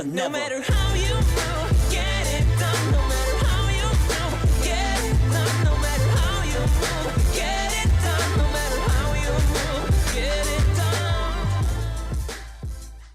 No matter how you move, get it done. No matter how you move, get it done. No matter how you move, get it done. No matter how you move, get it done.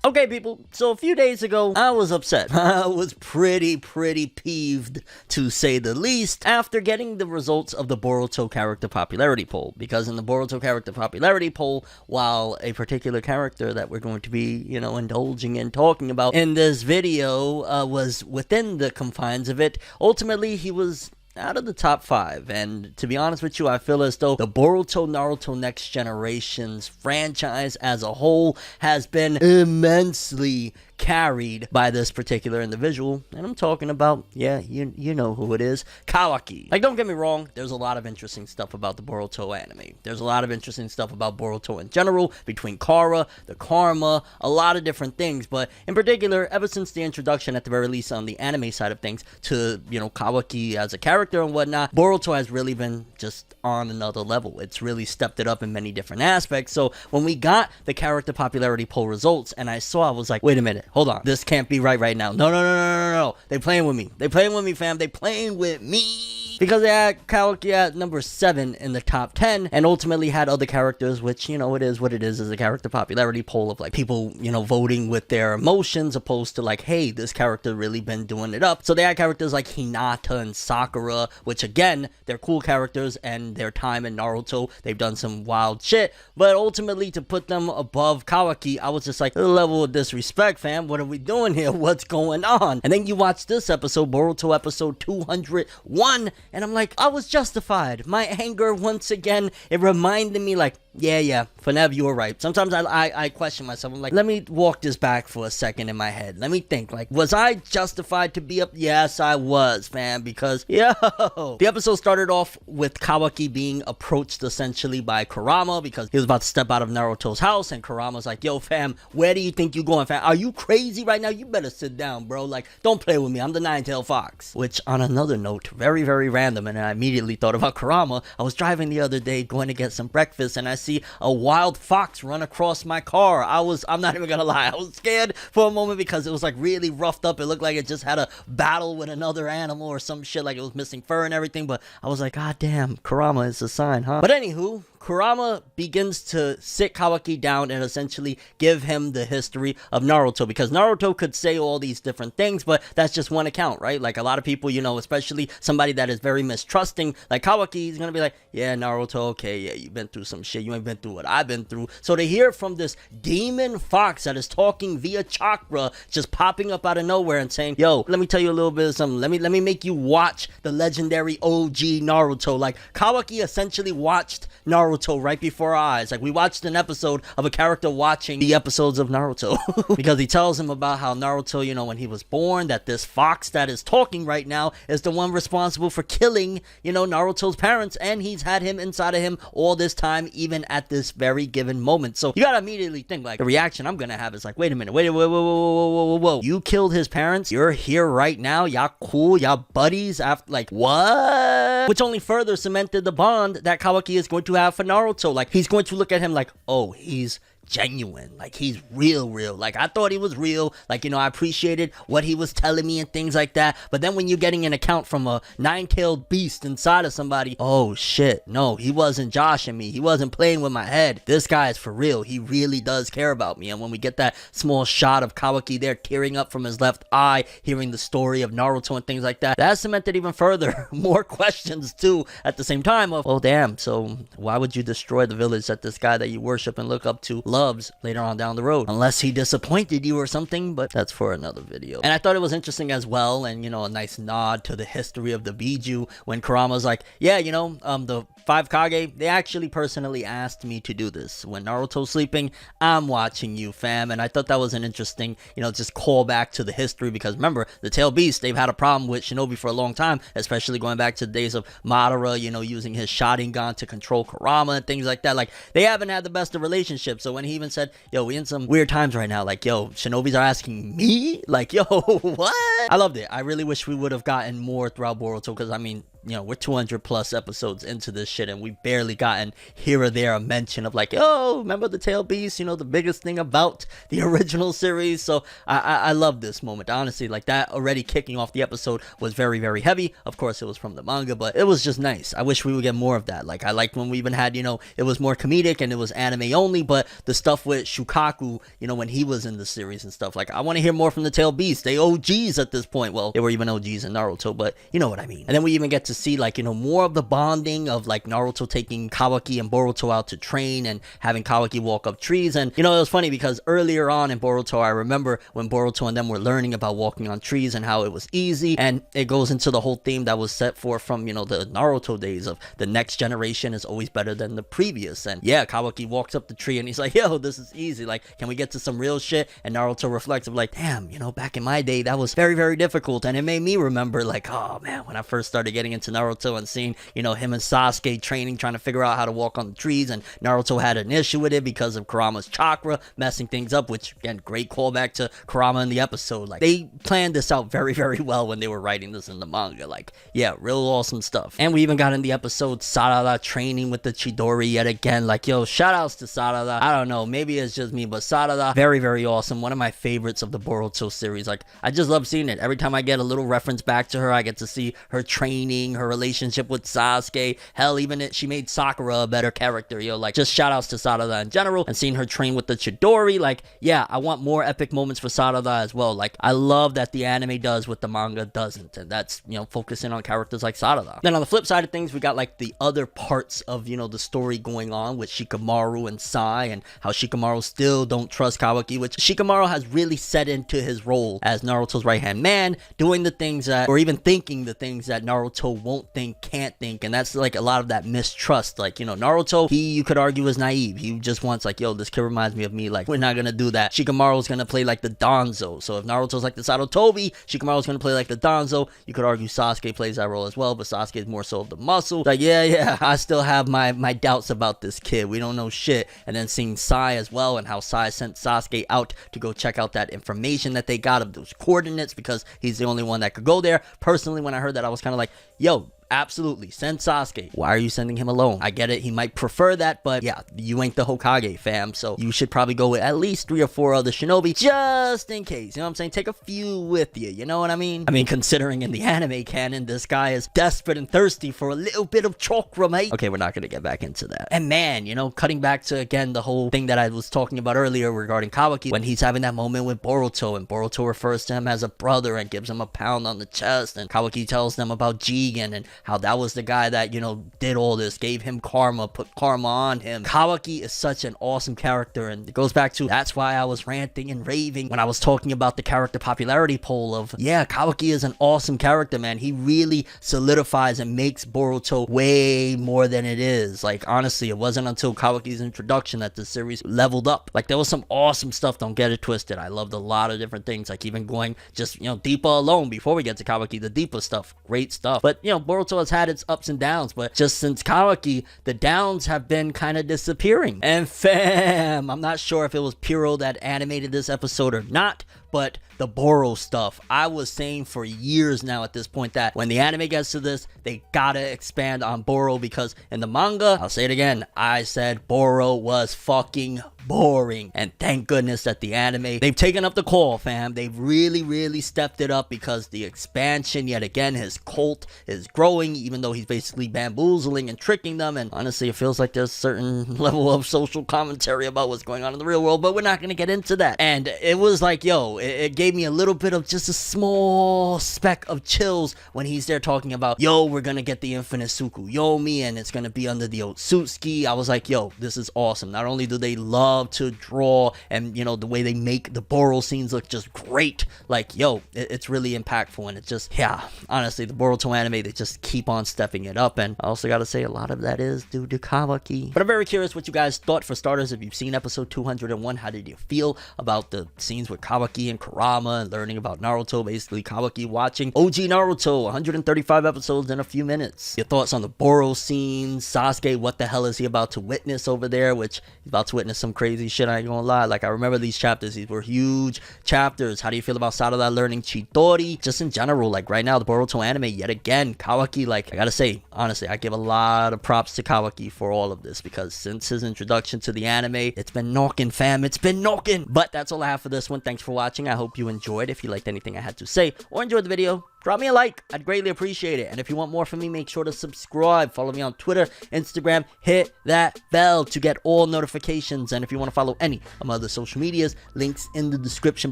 Okay, people, so a few days ago, I was upset. I was pretty peeved, to say the least, after getting the results of the Boruto character popularity poll. Because in the Boruto character popularity poll, while a particular character that we're going to be, indulging in talking about in this video was within the confines of it, ultimately he was out of the top 5, and to be honest with you, I feel as though the Boruto Naruto Next Generations franchise as a whole has been immensely carried by this particular individual, and I'm talking about, yeah, you know who it is, Kawaki. Like, don't get me wrong, there's a lot of interesting stuff about the Boruto anime. There's a lot of interesting stuff about Boruto in general, between Kara, the Karma, a lot of different things, but in particular, ever since the introduction, at the very least on the anime side of things, to, Kawaki as a character and whatnot, Boruto has really been just on another level. It's really stepped it up in many different aspects. So when we got the character popularity poll results, and I was like, wait a minute, hold on, this can't be right now. No. They playing with me. They playing with me, fam. They playing with me. Because they had Kawaki at number 7 in the top 10, and ultimately had other characters, which, it is what it is a character popularity poll of, like, people, voting with their emotions, opposed to, like, hey, this character really been doing it up. So they had characters like Hinata and Sakura, which, again, they're cool characters, and their time in Naruto, they've done some wild shit, but ultimately, to put them above Kawaki, I was just like, the level of disrespect, fam. What are we doing here? What's going on? And then you watch this episode, Boruto episode 201, and I'm like, I was justified. My anger, once again, it reminded me, like, yeah, ForneverWorld, you were right. Sometimes I question myself. I'm like, let me walk this back for a second in my head. Let me think, like, was I justified to be up? Yes, I was, fam, because, the episode started off with Kawaki being approached essentially by Kurama, because he was about to step out of Naruto's house, and Kurama's like, yo, fam, where do you think you're going, fam? Are you crazy right now? You better sit down, bro. Like, don't play with me. I'm the nine-tailed fox. Which, on another note, very random, and I immediately thought about Kurama. I was driving the other day going to get some breakfast, and I see a wild fox run across my car. I'm not even gonna lie, I was scared for a moment because it was like really roughed up. It looked like it just had a battle with another animal or some shit, like it was missing fur and everything, but I was like, god damn, Kurama is a sign, huh? But anywho, Kurama begins to sit Kawaki down and essentially give him the history of Naruto, because Naruto could say all these different things, but that's just one account, right? Like, a lot of people, especially somebody that is very mistrusting, like Kawaki, he's gonna be like, yeah, Naruto, okay, yeah, you've been through some shit, you ain't been through what I've been through. So to hear from this demon fox that is talking via chakra, just popping up out of nowhere and saying, yo, let me tell you a little bit of something, let me make you watch the legendary OG Naruto. Like, Kawaki essentially watched Naruto right before our eyes. Like, we watched an episode of a character watching the episodes of Naruto. Because he tells him about how Naruto, when he was born, that this fox that is talking right now is the one responsible for killing, Naruto's parents, and he's had him inside of him all this time, even at this very given moment. So you gotta immediately think, like, the reaction I'm gonna have is like, wait a minute, whoa, you killed his parents, you're here right now, y'all cool, y'all buddies, after, like, what? Which only further cemented the bond that Kawaki is going to have for Naruto. Like, he's going to look at him like, oh, he's genuine, like, he's real. Like, I thought he was real, like, I appreciated what he was telling me and things like that, but then when you're getting an account from a nine-tailed beast inside of somebody, oh shit, no, he wasn't joshing me, he wasn't playing with my head, this guy is for real, he really does care about me. And when we get that small shot of Kawaki there tearing up from his left eye, hearing the story of Naruto and things like that, that cemented even further more questions too, at the same time of, oh damn, so why would you destroy the village that this guy that you worship and look up to loves later on down the road, unless he disappointed you or something, but that's for another video. And I thought it was interesting as well, and a nice nod to the history of the Biju, when Kurama's like, yeah, the 5 Kage, they actually personally asked me to do this. When Naruto's sleeping, I'm watching you, fam. And I thought that was an interesting, just call back to the history, because remember, the Tail Beast, they've had a problem with Shinobi for a long time, especially going back to the days of Madara, using his Sharingan to control Kurama and things like that. Like, they haven't had the best of relationships. So when he even said, yo, we in some weird times right now, like, yo, Shinobis are asking me? Like, yo, what? I loved it. I really wish we would have gotten more throughout Boruto, because, I mean, you know, we're 200 plus episodes into this shit, and we barely gotten here or there a mention of like, oh, remember the tail beast, you know, the biggest thing about the original series. So I love this moment, honestly. Like, that already kicking off the episode was very, very heavy. Of course, it was from the manga, but it was just nice. I wish we would get more of that. Like, I liked when we even had, you know, it was more comedic and it was anime only, but the stuff with Shukaku, you know, when he was in the series and stuff, like, I want to hear more from the tail beast. They OGs at this point. Well, they were even OGs in Naruto, but you know what I mean. And then we even get to see, like, you know, more of the bonding of like Naruto taking Kawaki and Boruto out to train and having Kawaki walk up trees. And you know, it was funny because earlier on in Boruto, I remember when Boruto and them were learning about walking on trees and how it was easy, and it goes into the whole theme that was set forth from, you know, the Naruto days of the next generation is always better than the previous. And yeah, Kawaki walks up the tree and he's like, yo, this is easy, like, can we get to some real shit? And Naruto reflects of like, damn, you know, back in my day that was very, very difficult. And it made me remember like, oh man, when I first started getting into Naruto and seeing, you know, him and Sasuke training, trying to figure out how to walk on the trees, and Naruto had an issue with it because of Kurama's chakra messing things up, which again, great callback to Kurama in the episode. Like, they planned this out very, very well when they were writing this in the manga. Like, yeah, real awesome stuff. And we even got in the episode Sarada training with the Chidori yet again. Like, yo, shout outs to Sarada. I don't know, maybe it's just me, but Sarada, very, very awesome. One of my favorites of the Boruto series. Like, I just love seeing it. Every time I get a little reference back to her, I get to see her training, her relationship with Sasuke. Hell, even she made Sakura a better character, yo. Like, just shout outs to Sarada in general, and seeing her train with the Chidori. Like, yeah, I want more epic moments for Sarada as well. Like, I love that the anime does what the manga doesn't, and that's, you know, focusing on characters like Sarada. Then on the flip side of things, we got like the other parts of, you know, the story going on with Shikamaru and Sai, and how Shikamaru still don't trust Kawaki, which Shikamaru has really set into his role as Naruto's right-hand man, doing the things that, or even thinking the things that Naruto won't think, can't think, and that's like a lot of that mistrust. Like, you know, Naruto, you could argue is naive. He just wants like, yo, this kid reminds me of me, like, we're not gonna do that. Shikamaru's gonna play like the Danzo, so if Naruto's like the Sarutobi, Shikamaru's gonna play like the Danzo. You could argue Sasuke plays that role as well, but Sasuke is more so of the muscle. Like, yeah, I still have my doubts about this kid. We don't know shit. And then seeing Sai as well, and how Sai sent Sasuke out to go check out that information that they got of those coordinates, because he's the only one that could go there. Personally, when I heard that, I was kind of like, yo, absolutely, send Sasuke. Why are you sending him alone? I get it, he might prefer that, but yeah, you ain't the Hokage, fam, so you should probably go with at least 3 or 4 other shinobi, just in case, you know what I'm saying? Take a few with you, you know what I mean? I mean, considering in the anime canon, this guy is desperate and thirsty for a little bit of chakra, mate. Okay, we're not gonna get back into that. And man, you know, cutting back to, again, the whole thing that I was talking about earlier regarding Kawaki, when he's having that moment with Boruto, and Boruto refers to him as a brother and gives him a pound on the chest, and Kawaki tells them about Jigen and how that was the guy that, you know, did all this, gave him karma, put karma on him. Kawaki is such an awesome character, and it goes back to, that's why I was ranting and raving when I was talking about the character popularity poll of, yeah, Kawaki is an awesome character, man. He really solidifies and makes Boruto way more than it is. Like, honestly, it wasn't until Kawaki's introduction that the series leveled up. Like, there was some awesome stuff, don't get it twisted. I loved a lot of different things, like even going just, you know, deeper alone before we get to Kawaki, the deeper stuff, great stuff. But, you know, Boruto has had its ups and downs, but just since Kawaki, the downs have been kind of disappearing. And fam, I'm not sure if it was Puro that animated this episode or not, but the Boro stuff, I was saying for years now at this point that when the anime gets to this, they gotta expand on Boro, because in the manga, I'll say it again, I said Boro was fucking boring, and thank goodness that the anime, they've taken up the call, fam. They've really stepped it up, because the expansion, yet again, his cult is growing, even though he's basically bamboozling and tricking them, and honestly, it feels like there's a certain level of social commentary about what's going on in the real world, but we're not gonna get into that. And it was like, yo, it gave me a little bit of just a small speck of chills when he's there talking about, yo, we're gonna get the infinite Tsukuyomi, and it's gonna be under the Otsutsuki. I was like, yo, this is awesome. Not only do they love to draw, and you know, the way they make the Boro scenes look just great, like, yo, it's really impactful, and it's just, yeah, honestly, the Boruto anime, they just keep on stepping it up, and I also gotta say, a lot of that is due to Kawaki. But I'm very curious what you guys thought. For starters, if you've seen episode 201, how did you feel about the scenes with Kawaki and Kurama and learning about Naruto. Basically, Kawaki watching OG Naruto, 135 episodes in a few minutes. Your thoughts on the Boro scene, Sasuke, what the hell is he about to witness over there? Which he's about to witness some crazy shit, I ain't gonna lie. Like, I remember these chapters. These were huge chapters. How do you feel about Sarada learning Chidori? Just in general, like right now, the Boruto anime, yet again, Kawaki, like, I gotta say, honestly, I give a lot of props to Kawaki for all of this, because since his introduction to the anime, it's been knocking, fam. It's been knocking. But that's all I have for this one. Thanks for watching. I hope you enjoyed. If you liked anything I had to say or enjoyed the video, drop me a like. I'd greatly appreciate it. And if you want more from me, make sure to subscribe. Follow me on Twitter, Instagram. Hit that bell to get all notifications. And if you want to follow any of my other social medias, links in the description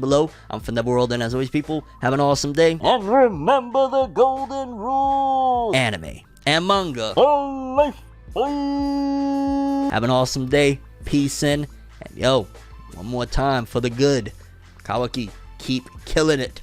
below. I'm ForneverWorld, and as always, people, have an awesome day. And remember the golden rule. Anime and manga for life. Have an awesome day. Peace in. And yo, one more time for the good. Kawaki, keep killing it.